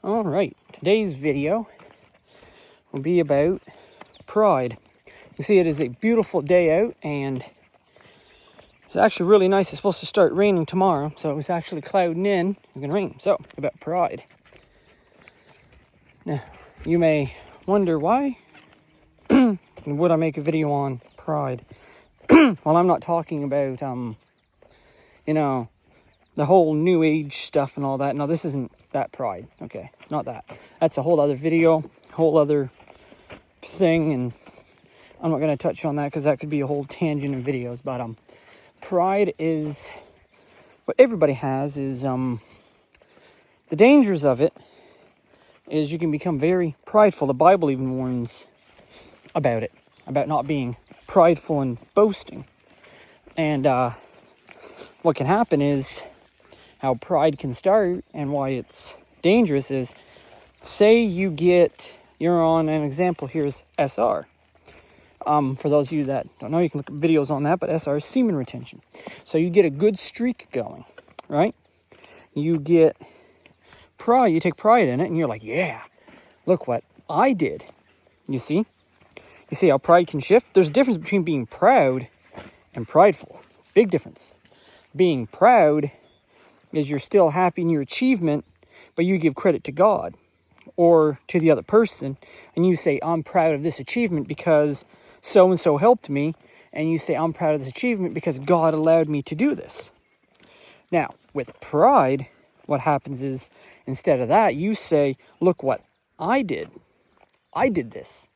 Alright, today's video will be about pride. You see, it is a beautiful day out, and it's actually really nice. It's supposed to start raining tomorrow, so it was actually clouding in. It's going to rain. So, about pride. Now, you may wonder why would I make a video on pride? Well, I'm not talking about, the whole new age stuff and all that. No, this isn't that pride. Okay, it's not that. That's a whole other video, whole other thing, and I'm not going to touch on that because that could be a whole tangent of videos. But pride is what everybody has. Is the dangers of it is you can become very prideful. The Bible even warns about it, about not being prideful and boasting. And what can happen is, how pride can start and why it's dangerous is, say you're on, an example here is SR. For those of you that don't know, you can look at videos on that, but SR is semen retention. So you get a good streak going, right? You get pride, you take pride in it, and you're like, yeah, look what I did. You see how pride can shift? There's a difference between being proud and prideful. Big difference. Being proud is you're still happy in your achievement, but you give credit to God or to the other person, and you say, I'm proud of this achievement because so-and-so helped me, and you say, I'm proud of this achievement because God allowed me to do this. Now, with pride, what happens is, instead of that, you say, look what I did. I did this.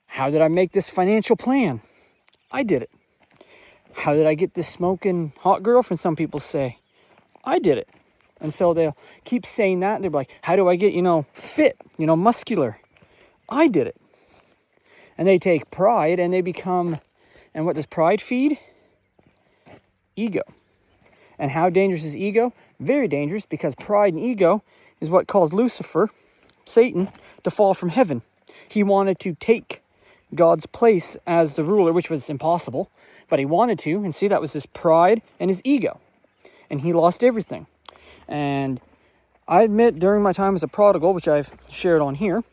How did I make this financial plan? I did it. How did I get this smoking hot girlfriend? Some people say, I did it. And so they'll keep saying that. They're like, how do I get, fit, muscular? I did it. And they take pride and they become, and what does pride feed? Ego. And how dangerous is ego? Very dangerous, because pride and ego is what caused Lucifer, Satan, to fall from heaven. He wanted to take God's place as the ruler, which was impossible, but he wanted to, and see, that was his pride and his ego. And he lost everything. And I admit, during my time as a prodigal, which I've shared on here,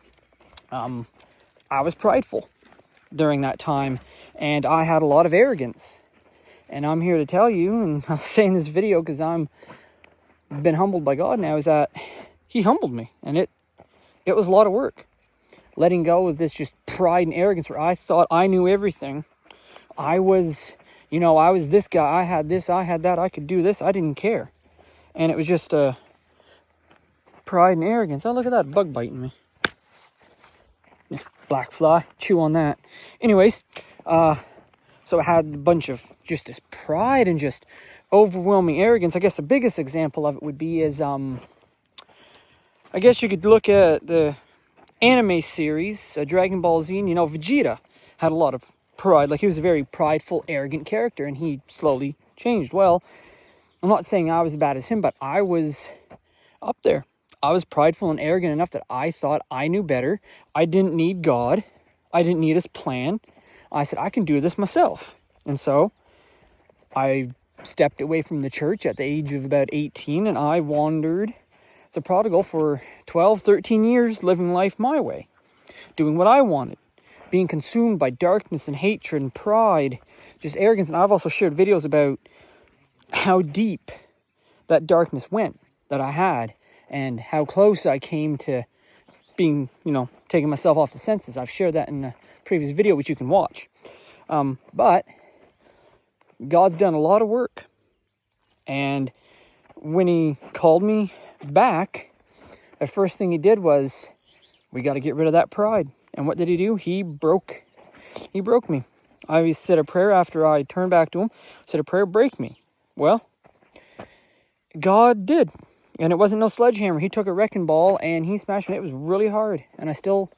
I was prideful during that time, and I had a lot of arrogance. And I'm here to tell you, and I'll say in this video, because I'm been humbled by God now, is that he humbled me, and it was a lot of work. Letting go of this just pride and arrogance where I thought I knew everything. I was this guy, I had this, I had that, I could do this, I didn't care. And it was just pride and arrogance. Oh, look at that bug biting me. Yeah, black fly, chew on that. Anyways, so I had a bunch of just this pride and just overwhelming arrogance. I guess the biggest example of it would be is, I guess you could look at the anime series, Dragon Ball Z, and Vegeta had a lot of pride. Like, he was a very prideful, arrogant character, and he slowly changed. Well, I'm not saying I was as bad as him, but I was up there. I was prideful and arrogant enough that I thought I knew better. I didn't need God. I didn't need his plan. I said, I can do this myself. And so I stepped away from the church at the age of about 18, and I wandered as a prodigal for 12, 13 years, living life my way, doing what I wanted, being consumed by darkness and hatred and pride, just arrogance. And I've also shared videos about how deep that darkness went that I had, and how close I came to being, taking myself off the senses. I've shared that in a previous video, which you can watch. But God's done a lot of work. And when he called me back, the first thing he did was, we got to get rid of that pride. And what did he do? He broke me. I said a prayer after I turned back to him. I said a prayer, break me. Well, God did. And it wasn't no sledgehammer. He took a wrecking ball and he smashed me. It was really hard. And I still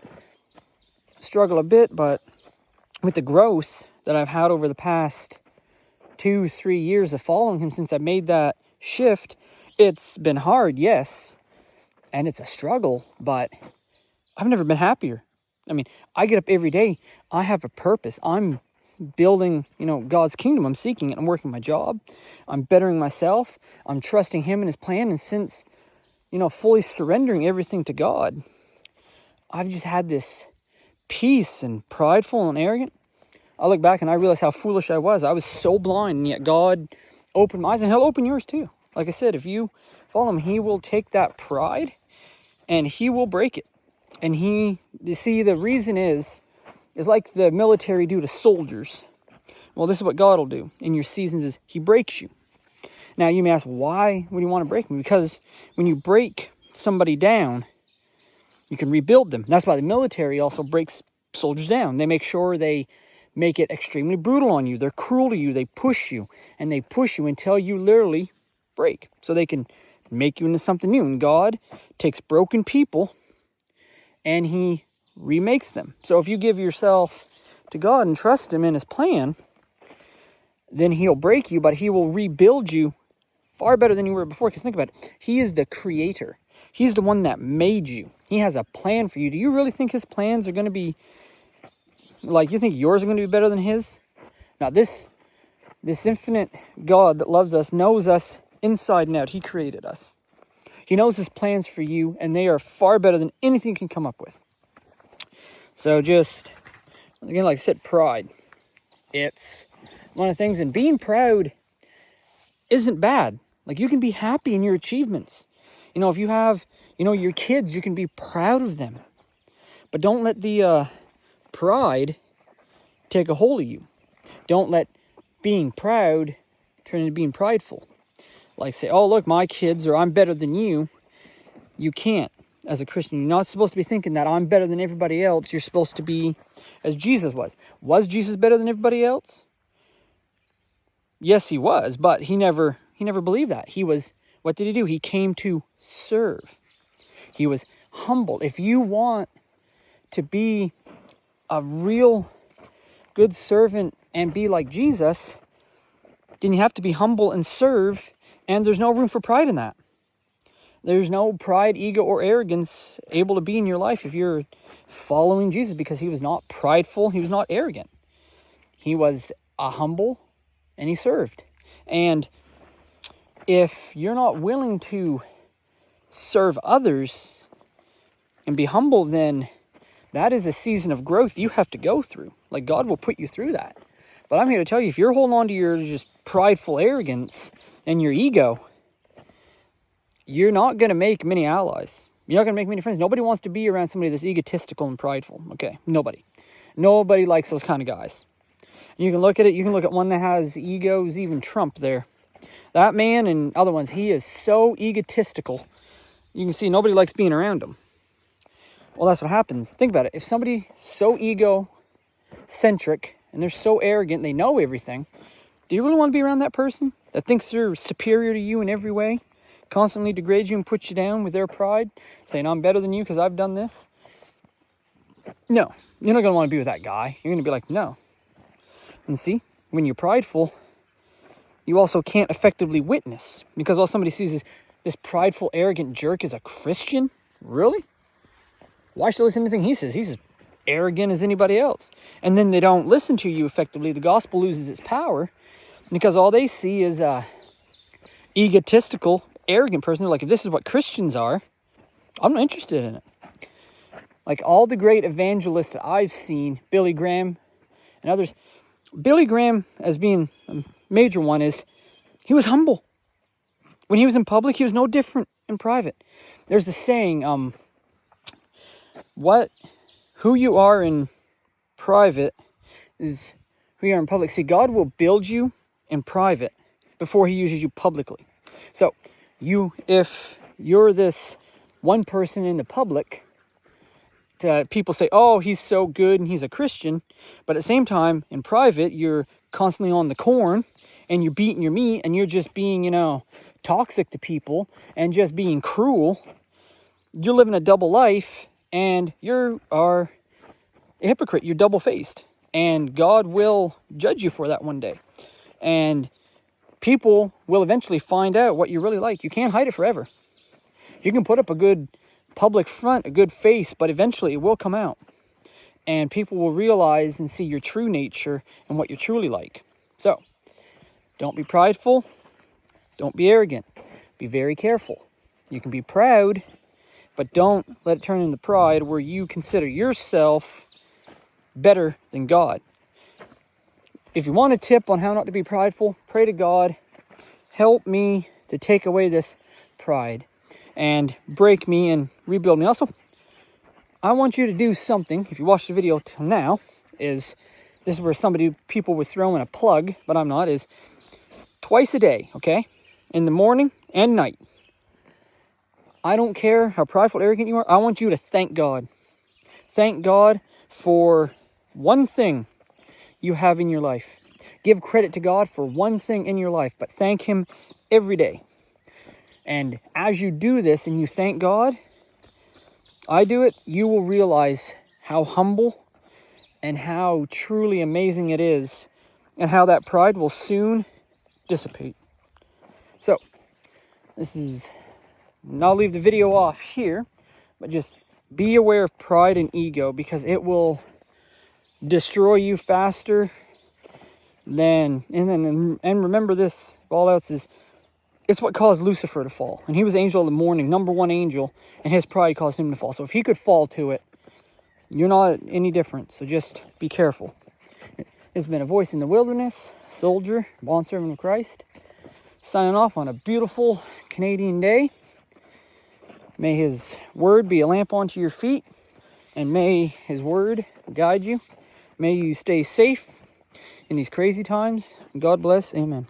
struggle a bit, but with the growth that I've had over the past 2-3 years of following him since I made that shift, it's been hard, yes. And it's a struggle, but I've never been happier. I mean, I get up every day. I have a purpose. I'm building, God's kingdom. I'm seeking it. I'm working my job. I'm bettering myself. I'm trusting him and his plan. And since, fully surrendering everything to God, I've just had this peace, and prideful and arrogant. I look back and I realize how foolish I was. I was so blind, and yet God opened my eyes, and He'll open yours too. Like I said, if you follow Him, He will take that pride and He will break it. And you see, the reason is like the military do to soldiers. Well, this is what God will do in your seasons, is He breaks you. Now, you may ask, why would He want to break me? Because when you break somebody down, you can rebuild them. That's why the military also breaks soldiers down. They make sure they make it extremely brutal on you. They're cruel to you. They push you, and they push you until you literally break, so they can make you into something new. And God takes broken people and He remakes them. So if you give yourself to God and trust Him in His plan, then He'll break you, but He will rebuild you far better than you were before. Because think about it. He is the creator. He's the one that made you. He has a plan for you. Do you really think His plans are going to be like, you think yours are going to be better than His? Now, this infinite God that loves us knows us inside and out. He created us. He knows His plans for you, and they are far better than anything you can come up with. So just, again, like I said, pride. It's one of the things, and being proud isn't bad. Like, you can be happy in your achievements. If you have, your kids, you can be proud of them. But don't let the pride take a hold of you. Don't let being proud turn into being prideful. Like, say, oh, look, my kids, or I'm better than you. You can't. As a Christian, you're not supposed to be thinking that I'm better than everybody else. You're supposed to be as Jesus was. Was Jesus better than everybody else? Yes, He was, but he never believed that. What did He do? He came to serve. He was humble. If you want to be a real good servant and be like Jesus, then you have to be humble and serve, and there's no room for pride in that. There's no pride, ego, or arrogance able to be in your life if you're following Jesus, because He was not prideful. He was not arrogant. He was humble, and He served. And if you're not willing to serve others and be humble, then that is a season of growth you have to go through. Like, God will put you through that. But I'm here to tell you, if you're holding on to your just prideful arrogance and your ego, you're not going to make many allies. You're not going to make many friends. Nobody wants to be around somebody that's egotistical and prideful. Okay, nobody. Nobody likes those kind of guys. And you can look at it. You can look at one that has egos, even Trump there. That man and other ones, he is so egotistical. You can see nobody likes being around him. Well, that's what happens. Think about it. If somebody's so egocentric and they're so arrogant, they know everything, do you really want to be around that person that thinks they're superior to you in every way? Constantly degrade you and put you down with their pride, saying, I'm better than you because I've done this? No, you're not going to want to be with that guy. You're going to be like, no. And see, when you're prideful, you also can't effectively witness, because all somebody sees this prideful, arrogant jerk is a Christian? Really? Why should I listen to anything he says? He's as arrogant as anybody else. And then they don't listen to you effectively. The gospel loses its power because all they see is a egotistical, arrogant person. They're like, if this is what Christians are, I'm not interested in it. Like all the great evangelists that I've seen, Billy Graham and others, Billy Graham as being a major one, is he was humble. When he was in public, he was no different in private. There's the saying, who you are in private is who you are in public. See, God will build you in private before He uses you publicly. So, if you're this one person in the public, people say, oh, he's so good and he's a Christian, but at the same time, in private, you're constantly on the corn and you're beating your meat and you're just being, toxic to people and just being cruel. You're living a double life and you are a hypocrite. You're double-faced, and God will judge you for that one day. And people will eventually find out what you're really like. You can't hide it forever. You can put up a good public front, a good face, but eventually it will come out. And people will realize and see your true nature and what you're truly like. So, don't be prideful. Don't be arrogant. Be very careful. You can be proud, but don't let it turn into pride where you consider yourself better than God. If you want a tip on how not to be prideful, pray to God, help me to take away this pride and break me and rebuild me. Also, I want you to do something. If you watched the video till now, this is where people were throwing a plug, but I'm not, is twice a day, okay? In the morning and night. I don't care how prideful, arrogant you are. I want you to thank God. Thank God for one thing you have in your life. Give credit to God for one thing in your life, but thank Him every day. And as you do this and you thank God, I do it, you will realize how humble and how truly amazing it is, and how that pride will soon dissipate. So, I'll leave the video off here, but just be aware of pride and ego, because it will destroy you faster than, and remember this, all else is, it's what caused Lucifer to fall. And he was angel of the morning, number one angel, and his pride caused him to fall. So if he could fall to it, you're not any different. So just be careful. There's been a voice in the wilderness, soldier, bondservant of Christ, signing off on a beautiful Canadian day. May His word be a lamp unto your feet, and may His word guide you. May you stay safe in these crazy times. God bless. Amen.